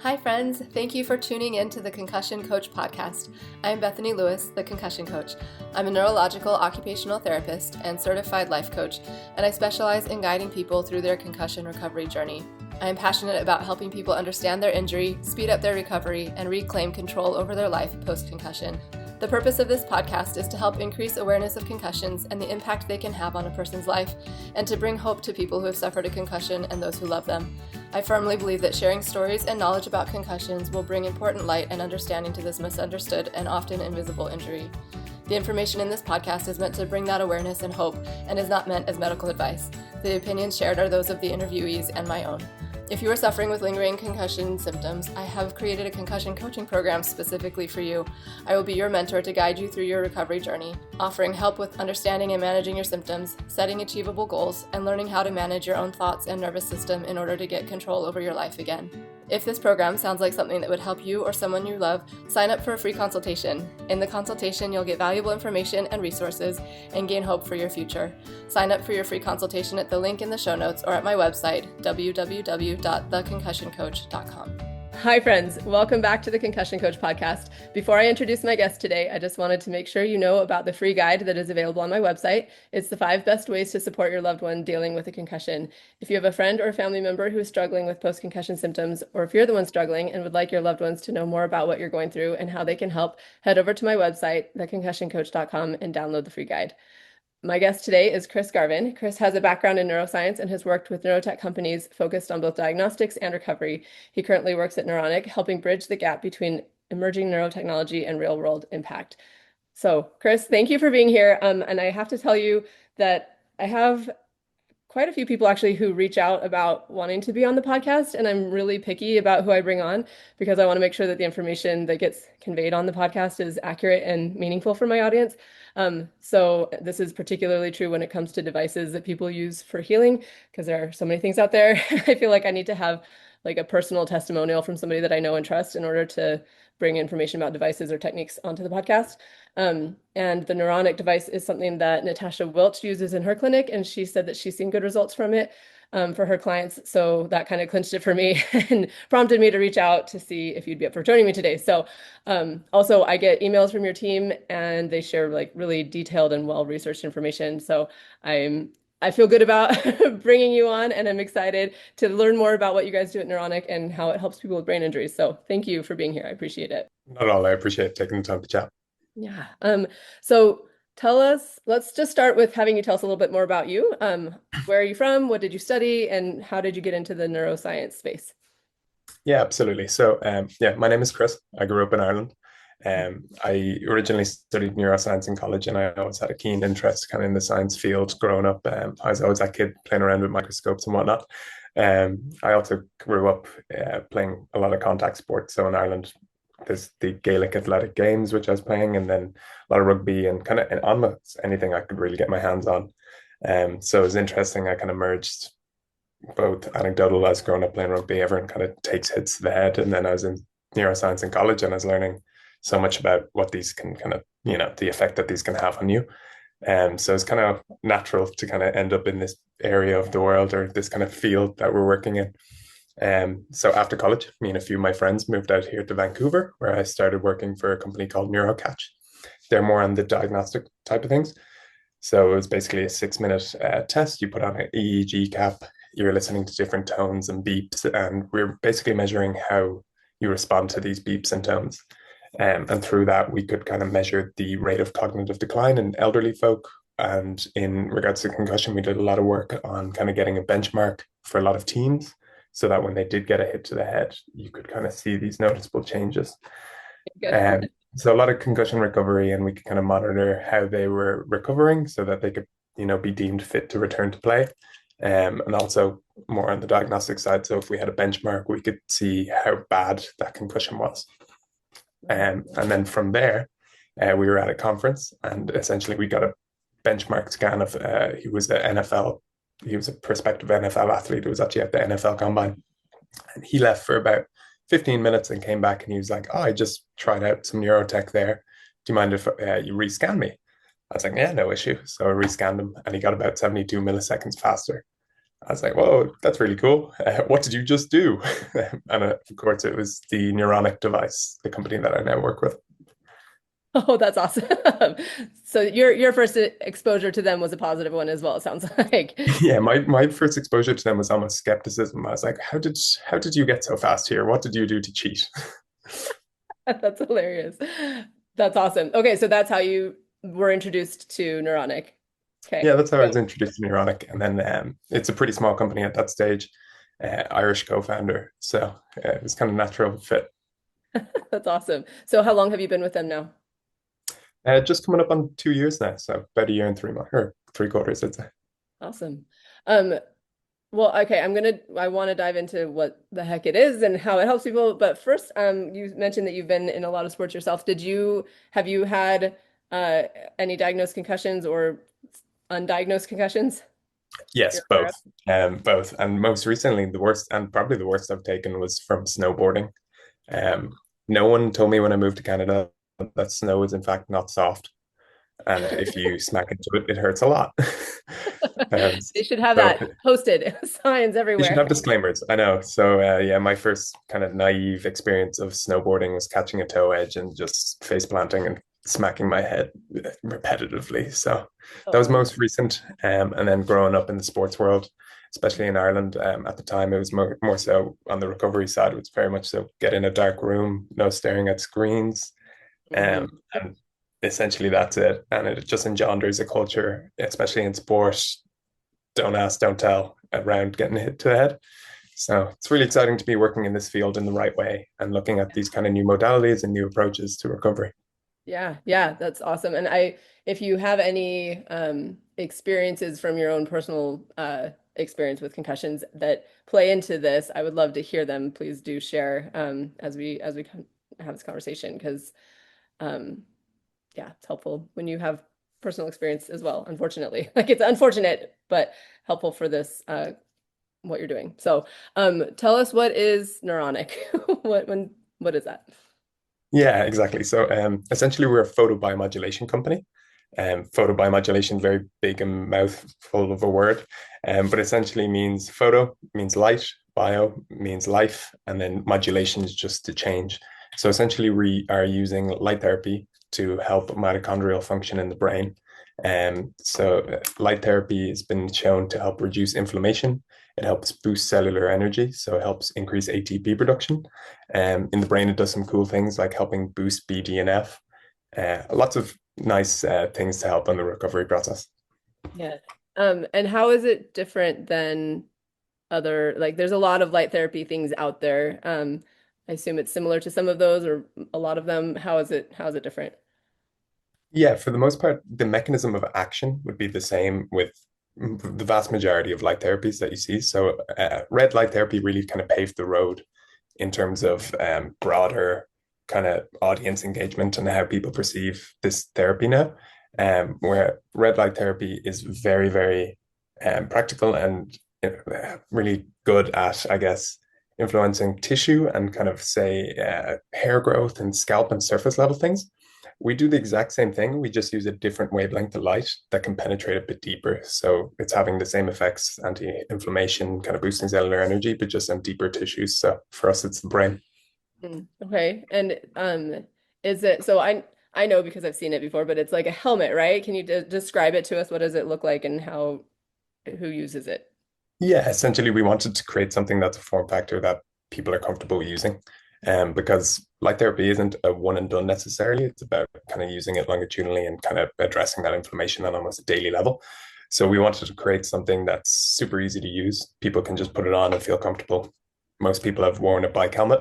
Hi friends, thank you for tuning in to the Concussion Coach Podcast. I'm Bethany Lewis, the Concussion Coach. I'm a neurological occupational therapist and certified life coach, and I specialize in guiding people through their concussion recovery journey. I am passionate about helping people understand their injury, speed up their recovery, and reclaim control over their life post-concussion. The purpose of this podcast is to help increase awareness of concussions and the impact they can have on a person's life, and to bring hope to people who have suffered a concussion and those who love them. I firmly believe that sharing stories and knowledge about concussions will bring important light and understanding to this misunderstood and often invisible injury. The information in this podcast is meant to bring that awareness and hope and is not meant as medical advice. The opinions shared are those of the interviewees and my own. If you are suffering with lingering concussion symptoms, I have created a concussion coaching program specifically for you. I will be your mentor to guide you through your recovery journey, offering help with understanding and managing your symptoms, setting achievable goals, and learning how to manage your own thoughts and nervous system in order to get control over your life again. If this program sounds like something that would help you or someone you love, sign up for a free consultation. In the consultation, you'll get valuable information and resources and gain hope for your future. Sign up for your free consultation at the link in the show notes or at my website, www.theconcussioncoach.com. Hi friends, welcome back to the Concussion Coach Podcast. Before I introduce my guest today, I just wanted to make sure you know about the free guide that is available on my website. It's the 5 best ways to support your loved one dealing with a concussion. If you have a friend or a family member who is struggling with post-concussion symptoms, or if you're the one struggling and would like your loved ones to know more about what you're going through and how they can help, head over to my website, theconcussioncoach.com, and download the free guide. My guest today is Chris Garvin. Chris has a background in neuroscience and has worked with neurotech companies focused on both diagnostics and recovery. He currently works at Neuronic, helping bridge the gap between emerging neurotechnology and real-world impact. So, Chris, thank you for being here. And I have to tell you that I have quite a few people actually who reach out about wanting to be on the podcast, and I'm really picky about who I bring on because I want to make sure that the information that gets conveyed on the podcast is accurate and meaningful for my audience. So this is particularly true when it comes to devices that people use for healing, because there are so many things out there. I feel like I need to have like a personal testimonial from somebody that I know and trust in order to bring information about devices or techniques onto the podcast. And the Neuronic device is something that Natasha Welch uses in her clinic, and she said that she's seen good results from it for her clients. So that kind of clinched it for me and prompted me to reach out to see if you'd be up for joining me today. So also I get emails from your team and they share like really detailed and well-researched information. So I feel good about bringing you on, and I'm excited to learn more about what you guys do at Neuronic and how it helps people with brain injuries. So thank you for being here. I appreciate it. Not at all. I appreciate taking the time to chat. Yeah. So tell us, let's just start with having you tell us a little bit more about you. Where are you from? What did you study? And how did you get into the neuroscience space? Yeah, absolutely. So my name is Chris. I grew up in Ireland. I originally studied neuroscience in college, and I always had a keen interest kind of in the science field growing up. I was always that kid playing around with microscopes and whatnot. I also grew up playing a lot of contact sports. So in Ireland, there's the Gaelic athletic games, which I was playing, and then a lot of rugby and kind of almost anything I could really get my hands on. So it was interesting. I kind of merged both anecdotal as growing up playing rugby. Everyone kind of takes hits to the head. And then I was in neuroscience in college, and I was learning so much about what these can kind of, the effect that these can have on you. So it's kind of natural to kind of end up in this area of the world or this kind of field that we're working in. So after college, me and a few of my friends moved out here to Vancouver, where I started working for a company called Neurotech. They're more on the diagnostic type of things. So it was basically a 6-minute test. You put on an EEG cap, you're listening to different tones and beeps, and we're basically measuring how you respond to these beeps and tones. And through that, we could kind of measure the rate of cognitive decline in elderly folk. And in regards to concussion, we did a lot of work on kind of getting a benchmark for a lot of teens, so that when they did get a hit to the head, you could kind of see these noticeable changes. So a lot of concussion recovery, and we could kind of monitor how they were recovering so that they could, be deemed fit to return to play. And also more on the diagnostic side. So if we had a benchmark, we could see how bad that concussion was. And then from there, we were at a conference, and essentially we got a benchmark scan of, he was a prospective NFL athlete who was actually at the NFL Combine. And he left for about 15 minutes and came back, and he was like, I just tried out some neurotech there. Do you mind if you rescan me? I was like, yeah, no issue. So I rescanned him, and he got about 72 milliseconds faster. I was like, whoa, that's really cool. What did you just do? And of course, it was the Neuronic device, the company that I now work with. Oh, that's awesome. So your first exposure to them was a positive one as well, it sounds like. Yeah, my first exposure to them was almost skepticism. I was like, how did you get so fast here? What did you do to cheat? That's hilarious. That's awesome. Okay, so that's how you were introduced to Neuronic. Okay. Yeah, that's how I was introduced to Neuronic. And then it's a pretty small company at that stage, Irish co-founder. So it was kind of natural fit. That's awesome. So how long have you been with them now? Just coming up on 2 years now. So about a year and 3 months, or 3 quarters, I'd say. Awesome. Um, well, okay, I want to dive into what the heck it is and how it helps people. But first, you mentioned that you've been in a lot of sports yourself. Have you had uh any diagnosed concussions or undiagnosed concussions Yes, you're aware both. Both. And most recently, the worst, and probably the worst I've taken was from snowboarding. of? Um, no one told me when I moved to Canada that snow is in fact not soft. And if you smack into it, it hurts a lot. Um, They should have so that posted signs you should everywhere. have disclaimers. I know. So yeah, my first kind of naive experience of snowboarding was catching a toe edge and just face planting and smacking my head repetitively. So that was Oh, most recent. And then growing up in the sports world, especially in Ireland, at the time it was more so on the recovery side. It was very much so get in a dark room, no staring at screens, mhm. and essentially that's it. And it just engenders a culture, especially in sport. Don't ask, don't tell around getting hit to the head. So it's really exciting to be working in this field in the right way and looking at these kind of new modalities and new approaches to recovery. Yeah, yeah, that's awesome. And if you have any experiences from your own personal experience with concussions that play into this, I would love to hear them. Please do share as we have this conversation because um, yeah, it's helpful when you have personal experience as well. Unfortunately, like it's unfortunate, but helpful for this what you're doing. So, tell us what is Neuronic? What is that? Yeah, exactly. So essentially, we're a photobiomodulation company. Photobiomodulation, very big and mouthful of a word, but essentially means photo means light, bio means life, and then modulation is just to change. So essentially, we are using light therapy to help mitochondrial function in the brain. Light therapy has been shown to help reduce inflammation. It helps boost cellular energy, so it helps increase ATP production. In the brain, it does some cool things like helping boost BDNF. Lots of nice things to help on the recovery process. Yeah. And how is it different than other, like there's a lot of light therapy things out there. I assume it's similar to some of those or a lot of them. How is it different? Yeah, for the most part, the mechanism of action would be the same with the vast majority of light therapies that you see. So, red light therapy really kind of paved the road in terms of broader kind of audience engagement and how people perceive this therapy now. Where red light therapy is very, very practical and really good at, I guess, influencing tissue and kind of say hair growth and scalp and surface level things. We do the exact same thing. We just use a different wavelength of light that can penetrate a bit deeper. So it's having the same effects, anti-inflammation, kind of boosting cellular energy, but just on deeper tissues. So for us, it's the brain. Okay. And is it so I know because I've seen it before, but it's like a helmet, right? Can you describe it to us? What does it look like and how who uses it? Yeah, essentially, we wanted to create something that's a form factor that people are comfortable using. Because light therapy isn't a one and done necessarily. It's about kind of using it longitudinally and kind of addressing that inflammation on almost a daily level. So we wanted to create something that's super easy to use. People can just put it on and feel comfortable. Most people have worn a bike helmet.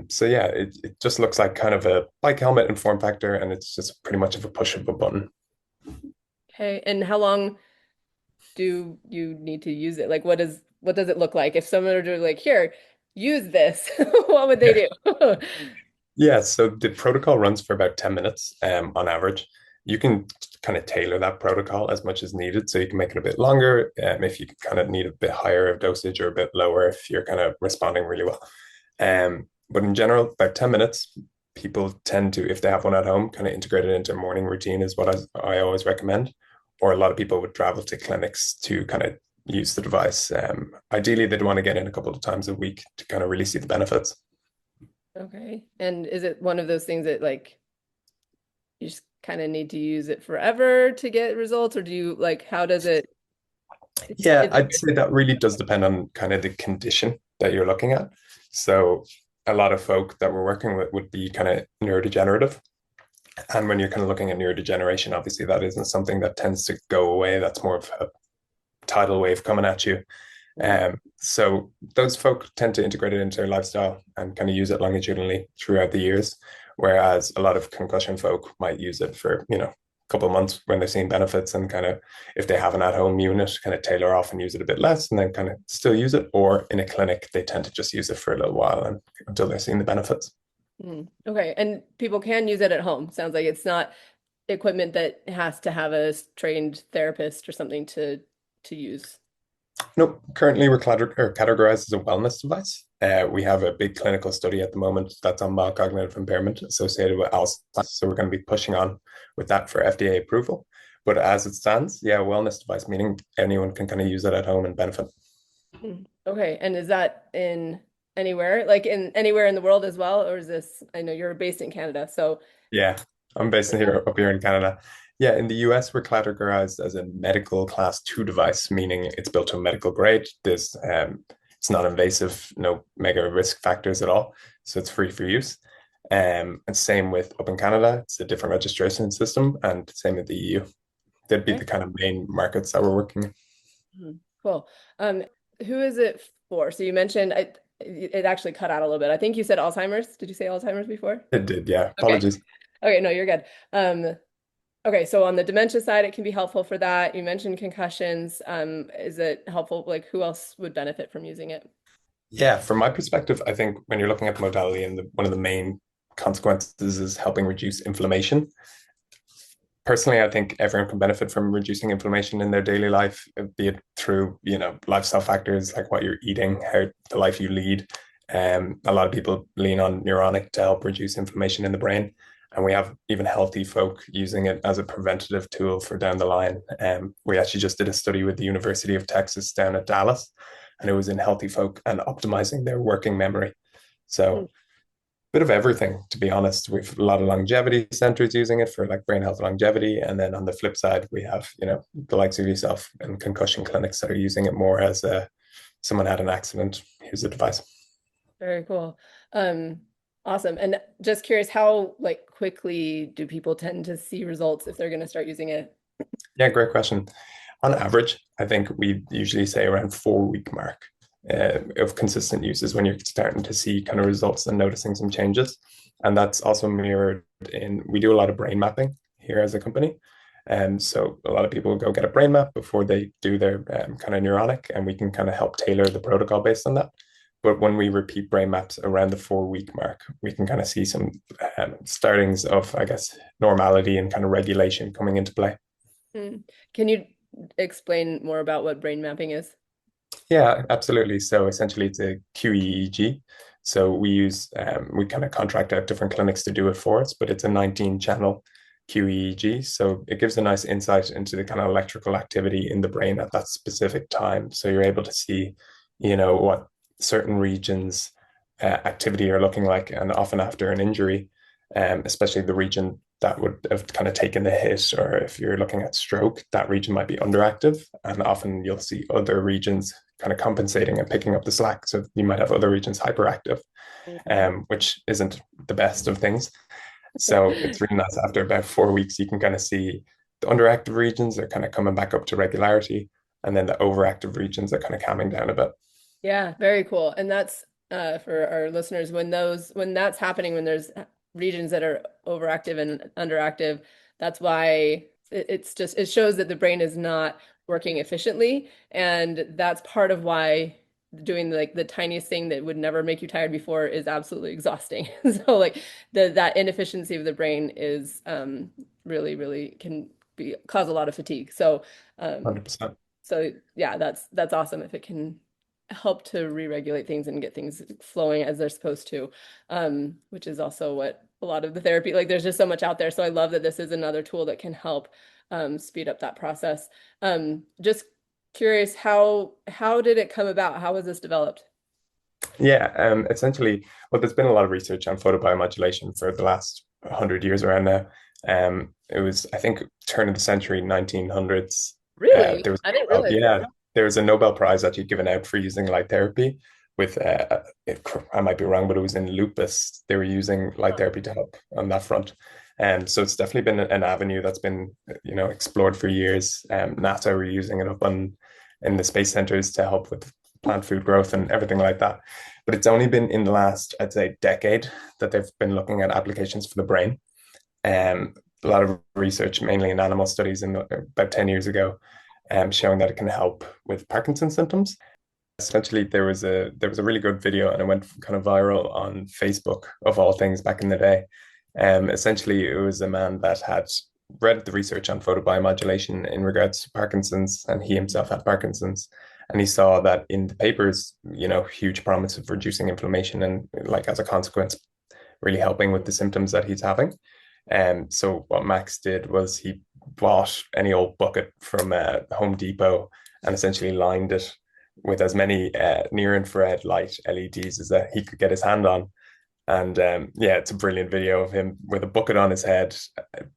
So yeah, it just looks like kind of a bike helmet in form factor, and it's just pretty much of a push of a button. Okay. And how long do you need to use it? Like what does it look like? If someone were to like, here, use this, what would they Yeah. do? Yeah, so the protocol runs for about 10 minutes on average. You can kind of tailor that protocol as much as needed. So you can make it a bit longer if you kind of need a bit higher of dosage or a bit lower if you're kind of responding really well. But in general, about 10 minutes, people tend to, if they have one at home, kind of integrate it into morning routine is what I always recommend. Or a lot of people would travel to clinics to kind of use the device. Ideally, they'd want to get in a couple of times a week to kind of really see the benefits. Okay. And is it one of those things that like you just kind of need to use it forever to get results, or do you like how does it Yeah, is I'd say that really does depend on kind of the condition that you're looking at. So a lot of folk that we're working with would be kind of neurodegenerative. And when you're kind of looking at neurodegeneration, obviously that isn't something that tends to go away. That's more of a tidal wave coming at you. So those folk tend to integrate it into their lifestyle and kind of use it longitudinally throughout the years. Whereas a lot of concussion folk might use it for, a couple of months when they're seeing benefits and kind of if they have an at-home unit, kind of tailor off and use it a bit less and then kind of still use it. Or in a clinic, they tend to just use it for a little while and until they're seeing the benefits. Okay. And people can use it at home. Sounds like it's not equipment that has to have a trained therapist or something to use. Nope. Currently, we're categorized as a wellness device. We have a big clinical study at the moment that's on mild cognitive impairment associated with Alzheimer's. So we're going to be pushing on with that for FDA approval. But as it stands, yeah, wellness device, meaning anyone can kind of use it at home and benefit. Okay. And is that in anywhere, like in anywhere in the world as well? Or is this, I know you're based in Canada, so Yeah, I'm based here up here in Canada. Yeah, in the US, we're categorized as a medical class 2 device, meaning it's built to a medical grade. It's not invasive, no mega risk factors at all. So it's free for use. And same with up in Canada, it's a different registration system, and same with the EU. They'd be okay. the kind of main markets that we're working in. Cool. Who is it for? So you mentioned it actually cut out a little bit. I think you said Alzheimer's. Did you say Alzheimer's before? It did, yeah. Okay. Apologies. Okay, no, you're good. Okay, so on the dementia side, it can be helpful for that. You mentioned concussions. Is it helpful? Like, who else would benefit from using it? Yeah, from my perspective, I think when you're looking at the modality and one of the main consequences is helping reduce inflammation. Personally, I think everyone can benefit from reducing inflammation in their daily life, be it through, lifestyle factors like what you're eating, how the life you lead. A lot of people lean on Neuronic to help reduce inflammation in the brain. And we have even healthy folk using it as a preventative tool for down the line. We actually just did a study with the University of Texas down at Dallas, and it was in healthy folk and optimizing their working memory. So bit of everything, to be honest. We've a lot of longevity centers using it for like brain health longevity. And then on the flip side, we have, the likes of yourself and concussion clinics that are using it more as someone had an accident. Here's a device. Very cool. Awesome. And just curious, how like quickly do people tend to see results if they're going to start using it? Yeah, great question. On average, I think we usually say around 4 week mark of consistent uses when you're starting to see kind of results and noticing some changes. And that's also mirrored we do a lot of brain mapping here as a company. And so a lot of people go get a brain map before they do their kind of neuronic, and we can kind of help tailor the protocol based on that. But when we repeat brain maps around the 4 week mark, we can kind of see some startings of, I guess, normality and kind of regulation coming into play. Can you explain more about what brain mapping is? Yeah, absolutely. So essentially, it's a QEEG. So we kind of contract out different clinics to do it for us, but it's a 19-channel QEEG. So it gives a nice insight into the kind of electrical activity in the brain at that specific time. So you're able to see, what certain regions activity are looking like, and often after an injury, especially the region that would have kind of taken the hit, or if you're looking at stroke, that region might be underactive, and often you'll see other regions kind of compensating and picking up the slack. So you might have other regions hyperactive, which isn't the best of things. So it's really nice after about 4 weeks, you can kind of see the underactive regions are kind of coming back up to regularity, and then the overactive regions are kind of calming down a bit. Yeah, very cool. And that's for our listeners, when that's happening, when there's regions that are overactive and underactive, that's why it shows that the brain is not working efficiently. And that's part of why doing like the tiniest thing that would never make you tired before is absolutely exhausting. So like that inefficiency of the brain is really, really can cause a lot of fatigue. So 100%. so yeah, that's awesome if it can help to re-regulate things and get things flowing as they're supposed to, which is also what a lot of the therapy, like there's just so much out there. So I love that this is another tool that can help speed up that process. Just curious, how did it come about? How was this developed? Yeah, essentially, well, there's been a lot of research on photobiomodulation for the last 100 years around now. It was, I think, turn of the century, 1900s. Really? There was I didn't a realize that. yeah, there was a Nobel Prize actually given out for using light therapy with, I might be wrong, but it was in lupus. They were using light therapy to help on that front. So it's definitely been an avenue that's been, explored for years. NASA were using it up on in the space centers to help with plant food growth and everything like that. But it's only been in the last, I'd say, decade that they've been looking at applications for the brain. Um, a lot of research, mainly in animal studies, about 10 years ago, showing that it can help with Parkinson's symptoms. Essentially, there was a really good video, and it went kind of viral on Facebook of all things back in the day. Essentially, it was a man that had read the research on photobiomodulation in regards to Parkinson's, and he himself had Parkinson's. And he saw that in the papers, huge promise of reducing inflammation and, like, as a consequence, really helping with the symptoms that he's having. So what Max did was he bought any old bucket from Home Depot and essentially lined it with as many near infrared light LEDs as that he could get his hand on. And yeah, it's a brilliant video of him with a bucket on his head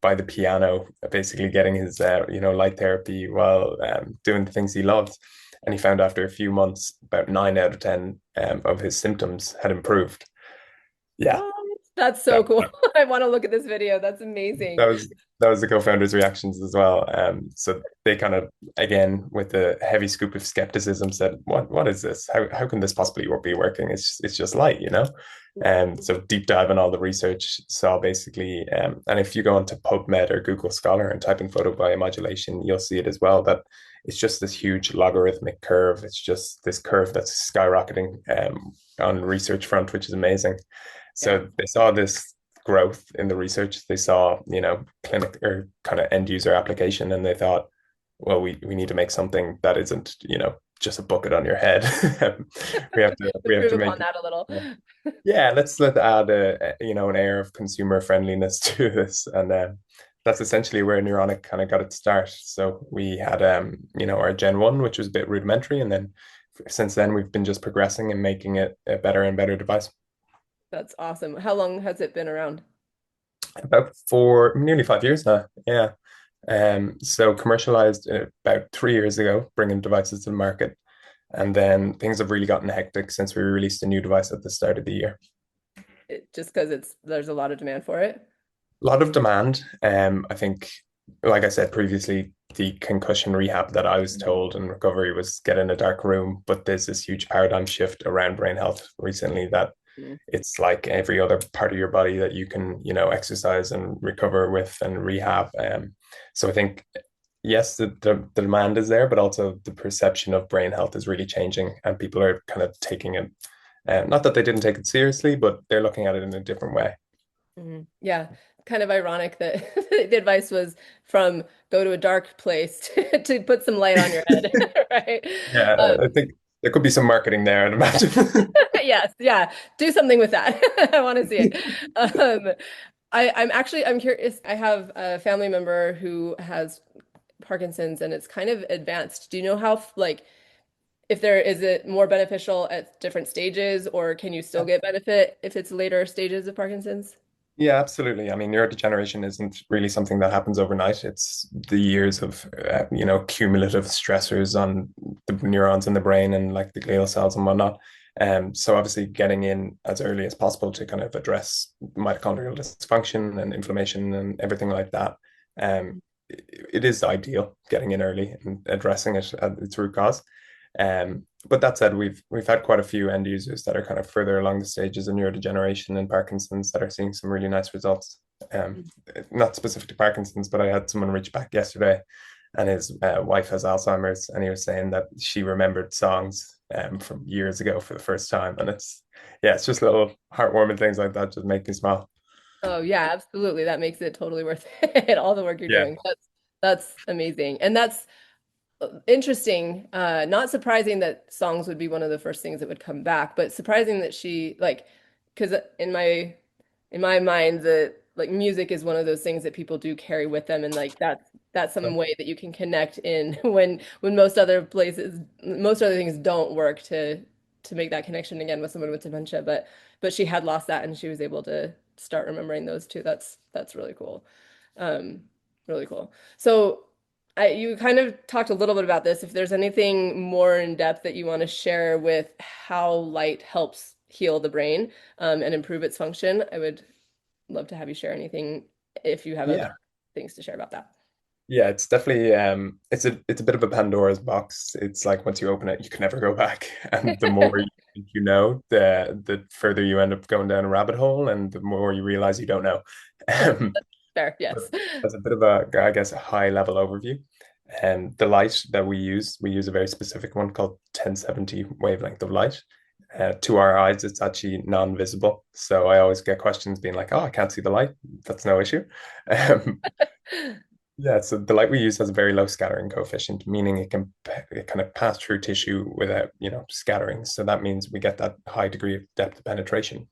by the piano, basically getting his light therapy while doing the things he loves. And he found after a few months, about 9 out of 10 of his symptoms had improved. Yeah, What? That's so that, cool. I want to look at this video. That's amazing. that was that was the co-founders' reactions as well. So they kind of, again, with a heavy scoop of skepticism, said, "What is this? How can this possibly be working? It's just light, you know." And so deep dive in all the research saw basically, and if you go onto PubMed or Google Scholar and type in photobiomodulation, you'll see it as well. That it's just this huge logarithmic curve. It's just this curve that's skyrocketing on research front, which is amazing. Yeah. So they saw this growth in the research. They saw, clinic or kind of end user application, and they thought, well, we need to make something that isn't, just a bucket on your head. we have to we have Improve to upon make it. that a little. Yeah, let's add an air of consumer friendliness to this, and that's essentially where Neuronic kind of got its start. So we had our Gen 1, which was a bit rudimentary, and then since then we've been just progressing and making it a better and better device. That's awesome. How long has it been around? About for nearly 5 years now. Yeah. So commercialized about 3 years ago, bringing devices to the market. And then things have really gotten hectic since we released a new device at the start of the year. Just because there's a lot of demand for it. A lot of demand. I think, like I said previously, the concussion rehab that I was told and recovery was get in a dark room, but there's this huge paradigm shift around brain health recently that Mm. it's like every other part of your body that you can, exercise and recover with and rehab. So I think, yes, the demand is there, but also the perception of brain health is really changing, and people are kind of taking it. Not that they didn't take it seriously, but they're looking at it in a different way. Mhm. Yeah, kind of ironic that the advice was from go to a dark place to put some light on your head, right? Yeah, I think there could be some marketing there, I'd imagine. Yes, yeah, do something with that. I want to see it. I'm curious. I have a family member who has Parkinson's and it's kind of advanced. Do you know how like if there is it more beneficial at different stages, or can you still get benefit if it's later stages of Parkinson's? Yeah, absolutely. I mean, neurodegeneration isn't really something that happens overnight. It's the years of, cumulative stressors on the neurons in the brain and like the glial cells and whatnot. So obviously getting in as early as possible to kind of address mitochondrial dysfunction and inflammation and everything like that. It is ideal getting in early and addressing it at its root cause. But that said, we've had quite a few end users that are kind of further along the stages of neurodegeneration and Parkinson's that are seeing some really nice results. Not specific to Parkinson's, but I had someone reach back yesterday, and his wife has Alzheimer's, and he was saying that she remembered songs from years ago for the first time, and it's just little heartwarming things like that just make me smile. Oh yeah, absolutely. That makes it totally worth it. All the work you're Yeah. doing. That's amazing. And that's interesting. Not surprising that songs would be one of the first things that would come back, but surprising that she like because in my mind that like music is one of those things that people do carry with them and like that's some way that you can connect in when most other things don't work to make that connection again with someone with dementia. But she had lost that and she was able to start remembering those two. That's really cool. Um, really cool. So you kind of talked a little bit about this. If there's anything more in depth that you want to share with how light helps heal the brain, and improve its function, I would love to have you share anything if you have other Yeah. things to share about that. Yeah, it's definitely it's a bit of a Pandora's box. It's like once you open it, you can never go back. And the more you think you know, the further you end up going down a rabbit hole, and the more you realize you don't know. Um, Fair, but yes. as a bit of a, I guess, a high level overview, the light that we use a very specific one called 1070 wavelength of light. To our eyes, it's actually non-visible. So I always get questions being like, "Oh, I can't see the light." That's no issue. Um, yeah, so the light we use has a very low scattering coefficient, meaning it kind of pass through tissue without, scattering. So that means we get that high degree of depth of penetration.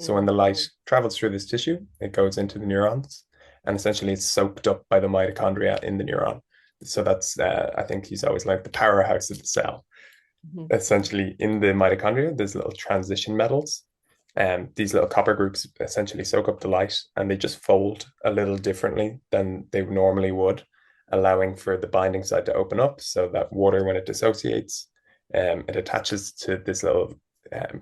So when the light travels through this tissue, it goes into the neurons, and essentially it's soaked up by the mitochondria in the neuron. So that's, I think he's always like the powerhouse of the cell. Mhm. Essentially, in the mitochondria, there's little transition metals, and these little copper groups essentially soak up the light and they just fold a little differently than they normally would, allowing for the binding site to open up so that water, when it dissociates, it attaches to this little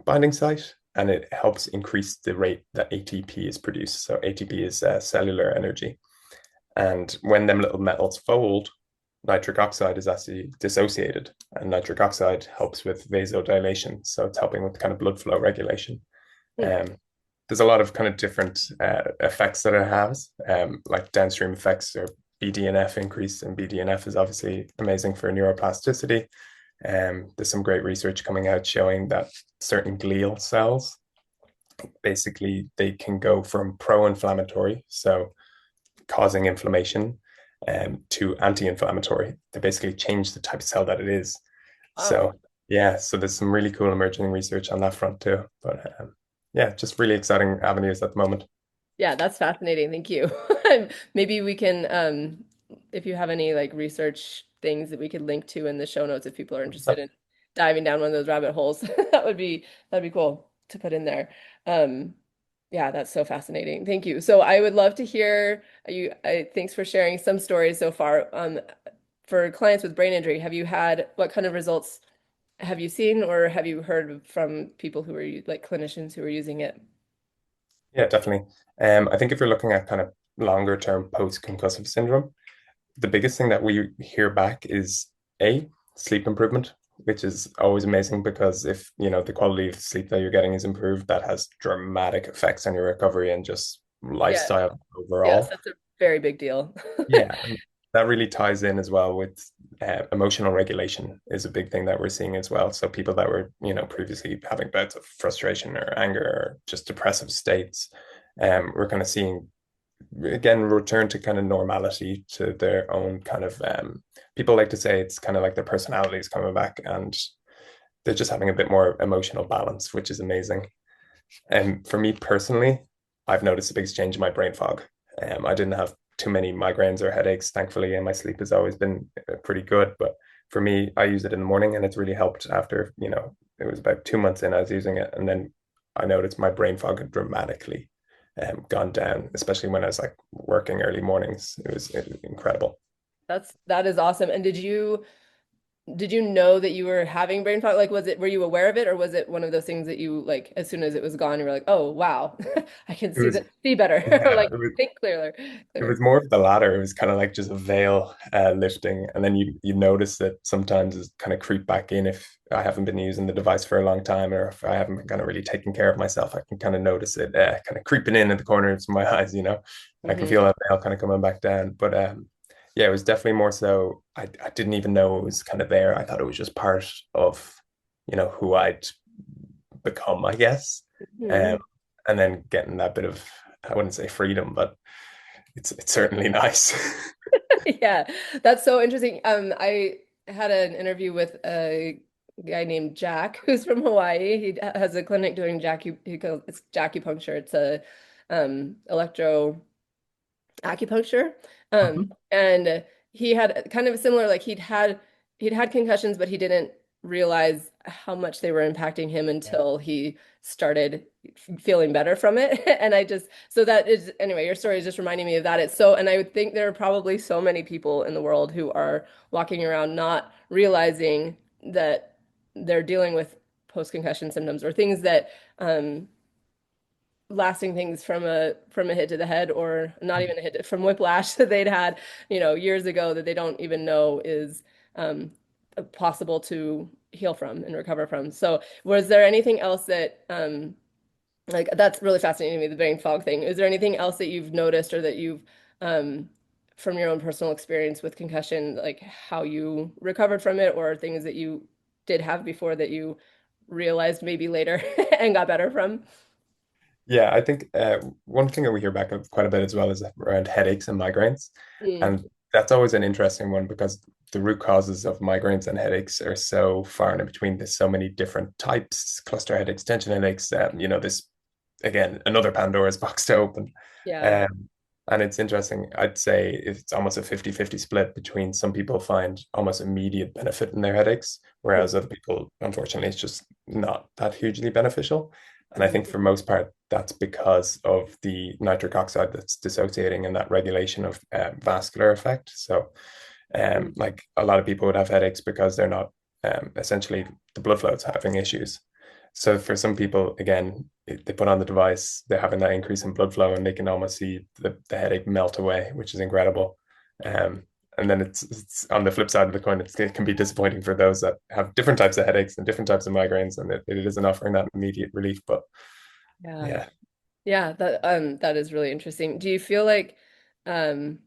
binding site and it helps increase the rate that ATP is produced. So ATP is cellular energy. And when them little metals fold, nitric oxide is actually dissociated, and nitric oxide helps with vasodilation. So it's helping with kind of blood flow regulation. Hmm. Um, there's a lot of kind of different effects that it has, like downstream effects or BDNF increase, and BDNF is obviously amazing for neuroplasticity. There's some great research coming out showing that certain glial cells, basically, they can go from pro-inflammatory, so causing inflammation, to anti-inflammatory. They basically change the type of cell that it is. Wow. So yeah, so there's some really cool emerging research on that front too. But yeah, just really exciting avenues at the moment. Yeah, that's fascinating. Thank you. Maybe we can, if you have any like research things that we could link to in the show notes if people are interested in diving down one of those rabbit holes, that'd be cool to put in there. Um, yeah, that's so fascinating. Thank you. So I would love to hear thanks for sharing some stories so far. For clients with brain injury, what kind of results have you seen or have you heard from people who are like clinicians who are using it? Yeah, definitely. I think if you're looking at kind of longer term post concussive syndrome, the biggest thing that we hear back is sleep improvement, which is always amazing because if the quality of sleep that you're getting is improved, that has dramatic effects on your recovery and just Yeah. lifestyle Yes, overall. that's a very big deal. Yeah, and that really ties in as well with emotional regulation is a big thing that we're seeing as well. So people that were, previously having bouts of frustration or anger or just depressive states, we're kind of seeing again return to kind of normality to their own kind of people like to say it's kind of like their personalities coming back and they're just having a bit more emotional balance, which is amazing. And for me personally, I've noticed a big change in my brain fog. I didn't have too many migraines or headaches, thankfully, and my sleep has always been pretty good. But for me, I use it in the morning, and it's really helped. After it was about 2 months in, I was using it, and then I noticed my brain fog had dramatically gone down, especially when I was like working early mornings. It was incredible. That is awesome. And did you know that you were having brain fog? Like, were you aware of it, or was it one of those things that you like as soon as it was gone, you were like, oh wow, I can It was see better, or yeah, like think clearer, it clearer. was more of the latter. It was kind of like just a veil lifting, and then you notice that sometimes it's kind of creep back in if I haven't been using the device for a long time, or if I haven't been kind of really taking care of myself. I can kind of notice it kind of creeping in the corners of my eyes. I can Hmm. feel that veil kind of coming back down. But yeah, it was definitely more so. I didn't even know it was kind of there. I thought it was just part of who I'd become, I guess. Um, Hmm. and then getting that bit of, I wouldn't say freedom, but it's certainly nice. Yeah, that's so interesting. I had an interview with a guy named Jack who's from Hawaii. He has a clinic doing it's acupuncture. It's a electro acupuncture. Mhm. And he had kind of similar, like he'd had concussions, but he didn't realize how much they were impacting him until he started feeling better from it. And so that is, anyway, your story is just reminding me of that. And I would think there are probably so many people in the world who are walking around not realizing that they're dealing with post-concussion symptoms or things that, lasting things from a hit to the head, or not even a hit, from whiplash that they'd had, years ago, that they don't even know is um, possible to heal from and recover from. So was there anything else that like, that's really fascinating to me, the brain fog thing. Is there anything else that you've noticed, or that you've um from your own personal experience with concussion, like how you recovered from it, or things that you did have before that you realized maybe later and got better from? Yeah, I think one thing that we hear back quite a bit as well is around headaches and migraines. Mm, And that's always an interesting one because the root causes of migraines and headaches are so far and in between. There's so many different types, cluster headaches, tension headaches, this, again, another Pandora's box to open. yeah. Um, and it's interesting. I'd say it's almost a 50-50 split between some people find almost immediate benefit in their headaches, whereas other people, unfortunately, it's just not that hugely beneficial. And I think for most part, that's because of the nitric oxide that's dissociating and that regulation of vascular effect. So, Mhm. like a lot of people would have headaches because they're not essentially the blood flow is having issues. So for some people, again, they put on the device, they're having that increase in blood flow, and they can almost see the headache melt away, which is incredible. Um, and then it's on the flip side of the coin, it can be disappointing for those that have different types of headaches and different types of migraines, and it isn't offering that immediate relief. But Yeah. yeah, Yeah, that is really interesting. Do you feel like um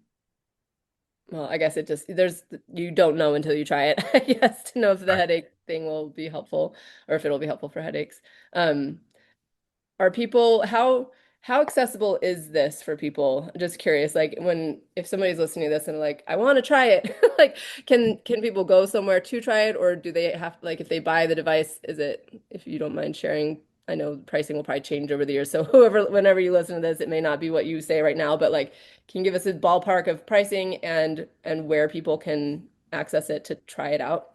well, I guess it just there's you don't know until you try it, I guess, to know if the right. headache thing will be helpful, or if it'll be helpful for headaches. Um Are people how accessible is this for people? Just curious, like, if somebody's listening to this and like, I want to try it, like, can people go somewhere to try it, or do they have, like, if they buy the device, is it, if you don't mind sharing, I know pricing will probably change over the years, so whenever you listen to this, it may not be what you say right now, but like, can you give us a ballpark of pricing and where people can access it to try it out?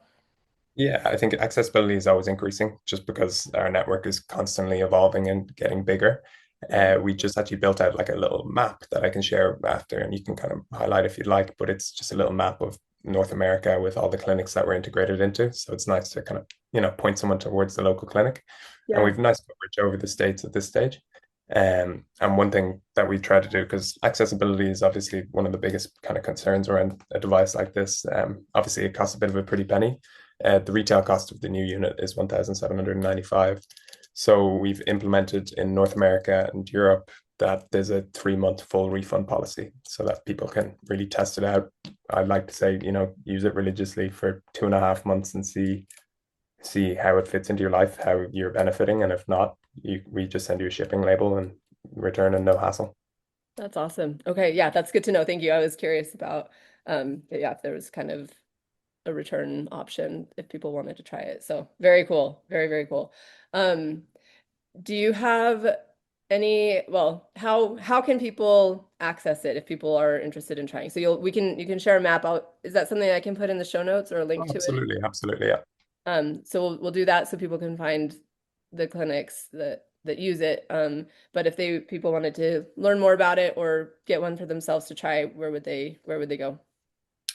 Yeah, I think accessibility is always increasing just because our network is constantly evolving and getting bigger. Yeah. We just actually built out like a little map that I can share after, and you can kind of highlight if you'd like, but it's just a little map of North America with all the clinics that we're integrated into. So it's nice to kind of, point someone towards the local clinic. And Yeah. we've nice coverage over the states at this stage. And one thing that we try to do, because accessibility is obviously one of the biggest kind of concerns around a device like this. Obviously, it costs a bit of a pretty penny. The retail cost of the new unit is 1,795. So we've implemented in North America and Europe that there's a 3-month full refund policy so that people can really test it out. I'd like to say, use it religiously for 2.5 months and see how it fits into your life, how you're benefiting, and if not, we just send you a shipping label and return and no hassle. That's awesome. Okay, yeah, that's good to know. Thank you. I was curious about yeah, if there was kind of a return option if people wanted to try it. So very cool. Very, very cool. Um, do you have how can people access it if people are interested in trying? So you can share a map out. Is that something I can put in the show notes, or a link to it? Absolutely, absolutely, yeah. So we'll do that so people can find the clinics that use it. But if people wanted to learn more about it or get one for themselves to try, where would they go?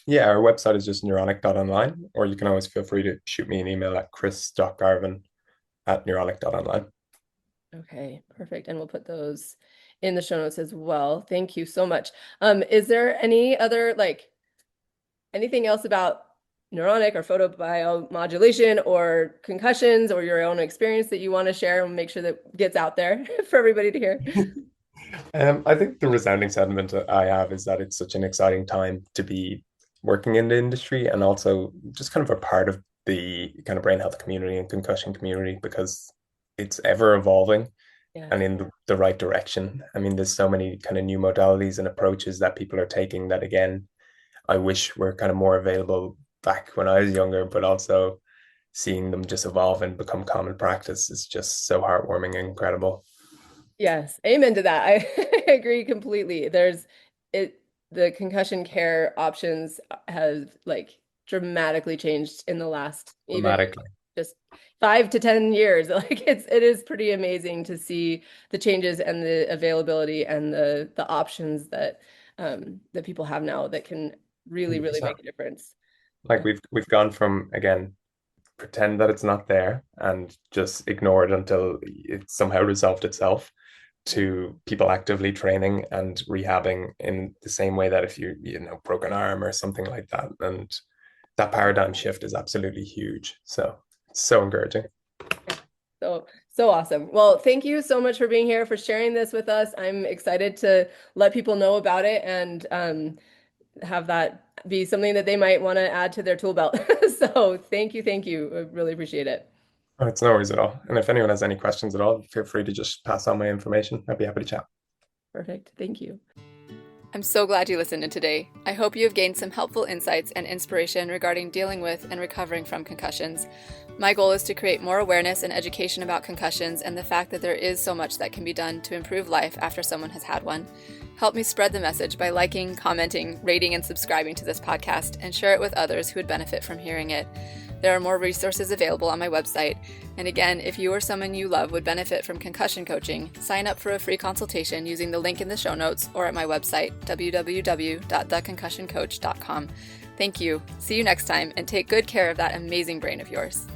Yeah, our website is just neuronic.online, or you can always feel free to shoot me an email at chris.garvin@neuronic.online. Okay, perfect. And we'll put those in the show notes as well. Thank you so much. Is there any other, like, anything else about neuronic or photobiomodulation or concussions or your own experience that you want to share and make sure that gets out there for everybody to hear? I think the resounding sentiment that I have is that it's such an exciting time to be working in the industry and also just kind of a part of the kind of brain health community and concussion community because it's ever evolving Yeah. and in the right direction. I mean, there's so many kind of new modalities and approaches that people are taking that, again, I wish were kind of more available back when I was younger, but also seeing them just evolve and become common practice is just so heartwarming and incredible. Yes. Amen to that. I agree completely. It. the concussion care options have like dramatically changed in the last even Dramatically. just 5 to 10 years. Like it is pretty amazing to see the changes and the availability and the options that people have now that can really, really 100%. make a difference. Like we've gone from, again, pretend that it's not there and just ignore it until it somehow resolved itself, to people actively training and rehabbing in the same way that if you broke an arm or something like that. And that paradigm shift is absolutely huge. So it's so encouraging. So awesome. Well, thank you so much for being here, for sharing this with us. I'm excited to let people know about it and have that be something that they might want to add to their tool belt. So thank you. Thank you. I really appreciate it. Oh, it's no worries at all. And if anyone has any questions at all, feel free to just pass on my information. I'd be happy to chat. Perfect. Thank you. I'm so glad you listened in today. I hope you have gained some helpful insights and inspiration regarding dealing with and recovering from concussions. My goal is to create more awareness and education about concussions and the fact that there is so much that can be done to improve life after someone has had one. Help me spread the message by liking, commenting, rating, and subscribing to this podcast, and share it with others who would benefit from hearing it. There are more resources available on my website. And again, if you or someone you love would benefit from concussion coaching, sign up for a free consultation using the link in the show notes or at my website, www.theconcussioncoach.com. Thank you. See you next time, and take good care of that amazing brain of yours.